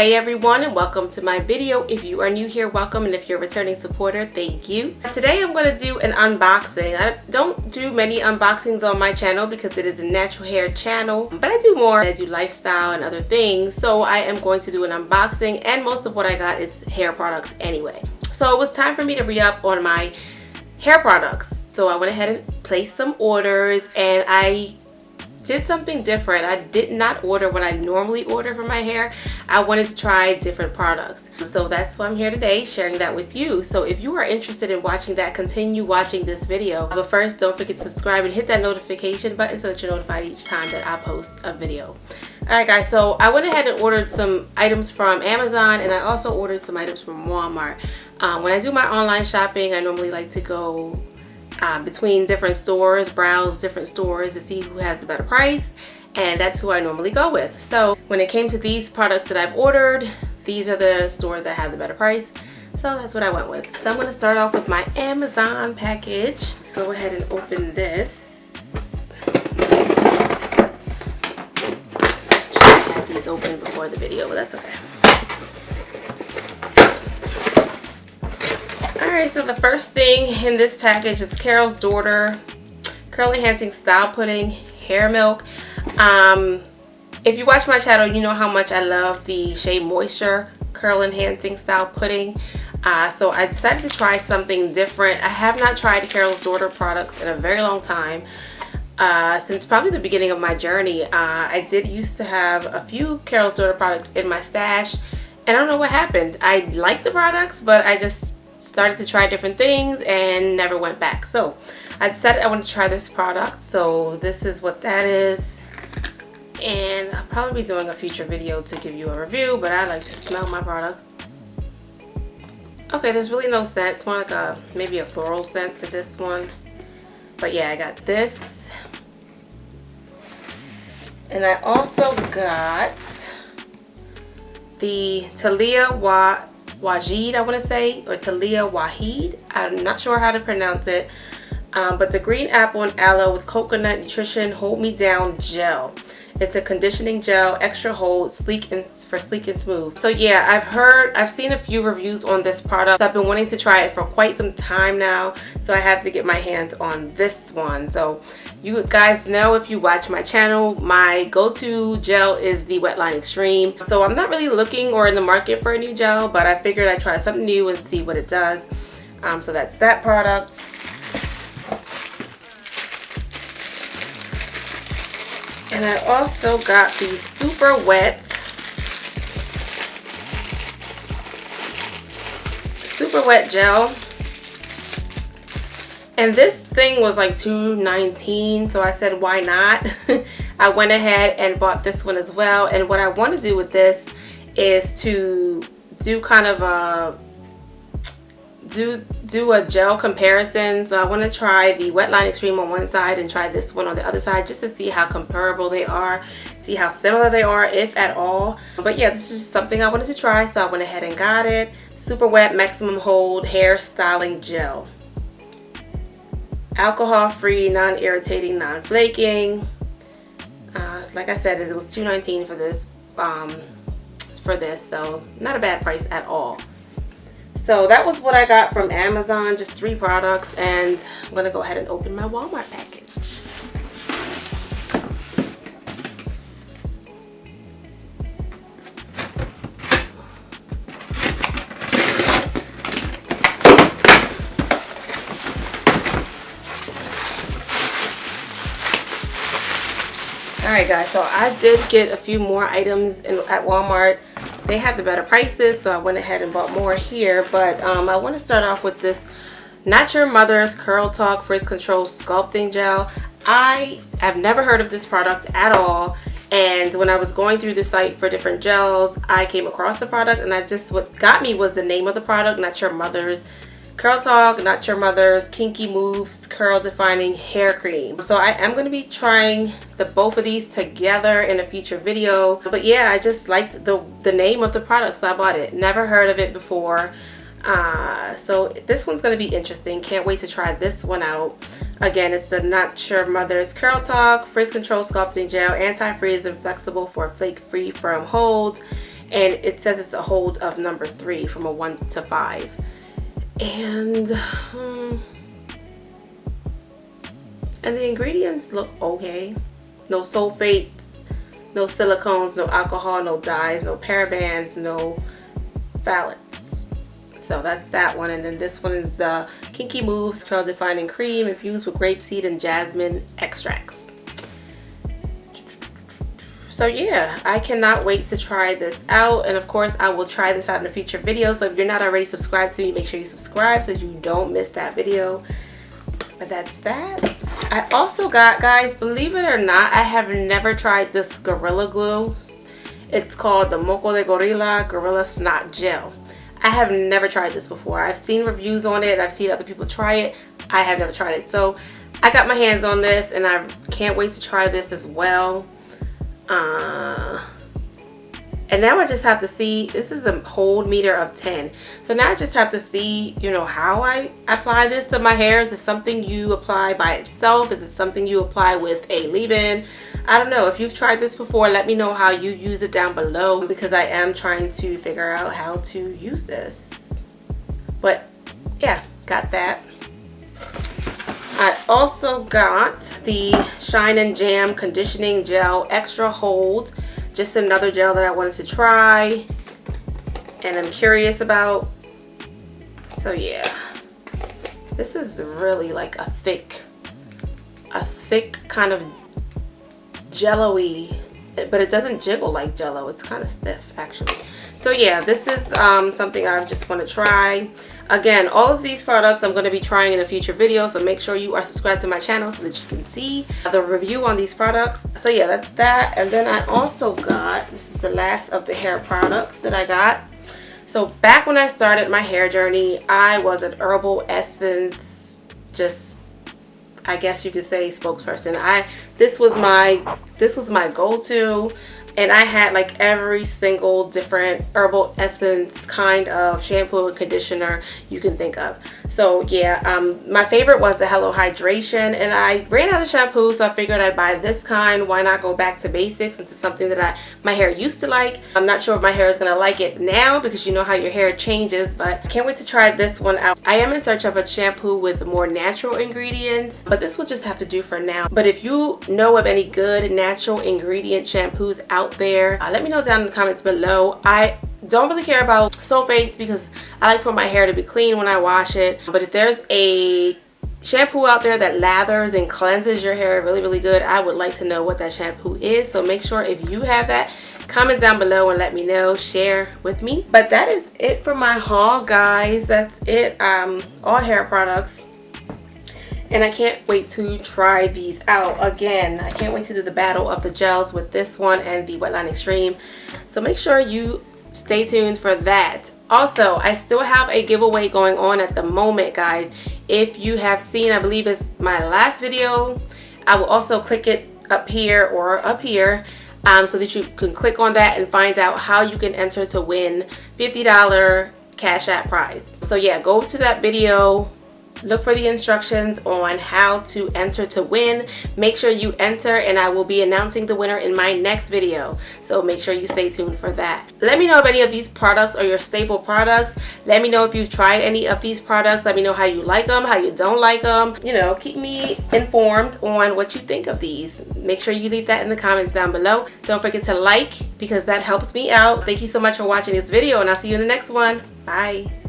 Hey everyone, and welcome to my video. If you are new here, welcome, and if you're a returning supporter, thank you. Today I'm going to do an unboxing. I don't do many unboxings on my channel because it is a natural hair channel, but I do more. I do lifestyle and other things, so I am going to do an unboxing, and most of what I got is hair products anyway. So it was time for me to re-up on my hair products. So I went ahead and placed some orders, and I did something different. I did not order what I normally order for my hair. I wanted to try different products. So that's why I'm here today, sharing that with you. So if you are interested in watching that, continue watching this video. But first, don't forget to subscribe and hit that notification button so that you're notified each time that I post a video. Alright guys, so I went ahead and ordered some items from Amazon, and I also ordered some items from Walmart. When I do my online shopping, I normally like to go between different stores, browse different stores to see who has the better price, and that's who I normally go with. So when it came to these products that I've ordered, these are the stores that have the better price, so that's what I went with. So I'm going to start off with my Amazon package. Go ahead and open this. I had these open before the video, but that's okay. Alright, so the first thing in this package is Carol's Daughter Curl Enhancing Style Pudding Hair Milk. If you watch my channel, you know how much I love the Shea Moisture Curl Enhancing Style Pudding. So I decided to try something different. I have not tried Carol's Daughter products in a very long time. Since probably the beginning of my journey. I did used to have a few Carol's Daughter products in my stash, and I don't know what happened. I like the products, but I just started to try different things and never went back. So I decided I wanted to try this product. So this is what that is, and I'll probably be doing a future video to give you a review, but I like to smell my product. Okay, there's really no scent. It's more like maybe a floral scent to this one, but yeah, I got this, and I also got the Talia Wajid, I want to say, or Talia Wahid. I'm not sure how to pronounce it, but the green apple and aloe with coconut nutrition hold me down gel. It's a conditioning gel, extra hold, sleek and smooth. So yeah, I've seen a few reviews on this product. So I've been wanting to try it for quite some time now, so I had to get my hands on this one. So you guys know, if you watch my channel, my go-to gel is the Wetline Extreme. So I'm not really looking or in the market for a new gel, but I figured I'd try something new and see what it does. So that's that product. And I also got the Super Wet gel, and this thing was like $2.19, so I said why not. I went ahead and bought this one as well, and what I want to do with this is to do kind of a do a gel comparison. So I want to try the Wetline Extreme on one side and try this one on the other side, just to see how comparable they are, see how similar they are, if at all. But yeah, this is something I wanted to try, so I went ahead and got it. Super Wet Maximum Hold Hair Styling Gel. Alcohol free, non-irritating, non-flaking. Like I said, it was $2.19 for this, so not a bad price at all. So that was what I got from Amazon, just 3 products, and I'm going to go ahead and open my Walmart package. Alright guys, so I did get a few more items at Walmart. They had the better prices, so I went ahead and bought more here. But I want to start off with this Natural Mother's Curl Talk Frizz Control Sculpting Gel. I have never heard of this product at all, and when I was going through the site for different gels, I came across the product, and what got me was the name of the product, Natural Mother's Curl Talk, Natural Mother's Kinky Moves Curl Defining Hair Cream. So I am going to be trying both of these together in a future video. But yeah, I just liked the name of the product, so I bought it. Never heard of it before. So this one's going to be interesting. Can't wait to try this one out. Again, it's the Natural Mother's Curl Talk Frizz Control Sculpting Gel, anti-frizz and flexible for flake-free firm holds. and it says it's a hold of number 3 from a 1 to 5. And the ingredients look okay. No sulfates, no silicones, no alcohol, no dyes, no parabens, no phthalates. So that's that one. And then this one is the Kinky Moves Curl Defining Cream infused with grapeseed and jasmine extracts. So yeah, I cannot wait to try this out, and of course I will try this out in a future video. So if you're not already subscribed to me, make sure you subscribe so you don't miss that video. But that's that. I also got, guys, believe it or not, I have never tried this Gorilla Glue. It's called the Moco de Gorilla Snot Gel. I have never tried this before. I've seen reviews on it, I've seen other people try it. I have never tried it. So I got my hands on this and I can't wait to try this as well. And now I just have to see, this is a hold meter of 10. So now I just have to see, you know, how I apply this to my hair. Is it something you apply by itself? Is it something you apply with a leave-in? I don't know. If you've tried this before, let me know how you use it down below, because I am trying to figure out how to use this. But yeah, got that. I also got the Shine and Jam Conditioning Gel Extra Hold. Just another gel that I wanted to try and I'm curious about. So yeah, this is really like a thick kind of jello-y, but it doesn't jiggle like jello. It's kind of stiff actually. So yeah, this is something I just want to try. Again, all of these products I'm going to be trying in a future video, so make sure you are subscribed to my channel so that you can see the review on these products. So yeah, that's that. And then I also got, this is the last of the hair products that I got. So back when I started my hair journey, I was an herbal essence, just, I guess you could say, spokesperson. This was my go-to. And I had like every single different herbal essence kind of shampoo and conditioner you can think of. So yeah, my favorite was the Hello Hydration, and I ran out of shampoo, so I figured I'd buy this kind. Why not go back to basics, since it's something that my hair used to like. I'm not sure if my hair is gonna like it now, because you know how your hair changes, but I can't wait to try this one out. I am in search of a shampoo with more natural ingredients, but this will just have to do for now. But if you know of any good natural ingredient shampoos out there, let me know down in the comments below. I don't really care about sulfates because I like for my hair to be clean when I wash it. But if there's a shampoo out there that lathers and cleanses your hair really, really good, I would like to know what that shampoo is. So make sure if you have that, comment down below and let me know, share with me. But that is it for my haul, guys. That's it. All hair products. And I can't wait to try these out. Again, I can't wait to do the battle of the gels with this one and the Wetline Extreme. So make sure you stay tuned for that. Also, I still have a giveaway going on at the moment, guys. If you have seen, I believe it's my last video, I will also click it up here or up here, so that you can click on that and find out how you can enter to win $50 Cash App prize. So yeah, go to that video, look for the instructions on how to enter to win. Make sure you enter, and I will be announcing the winner in my next video. So make sure you stay tuned for that. Let me know if any of these products are your staple products. Let me know if you've tried any of these products. Let me know how you like them, how you don't like them. You know, keep me informed on what you think of these. Make sure you leave that in the comments down below. Don't forget to like, because that helps me out. Thank you so much for watching this video, and I'll see you in the next one. Bye.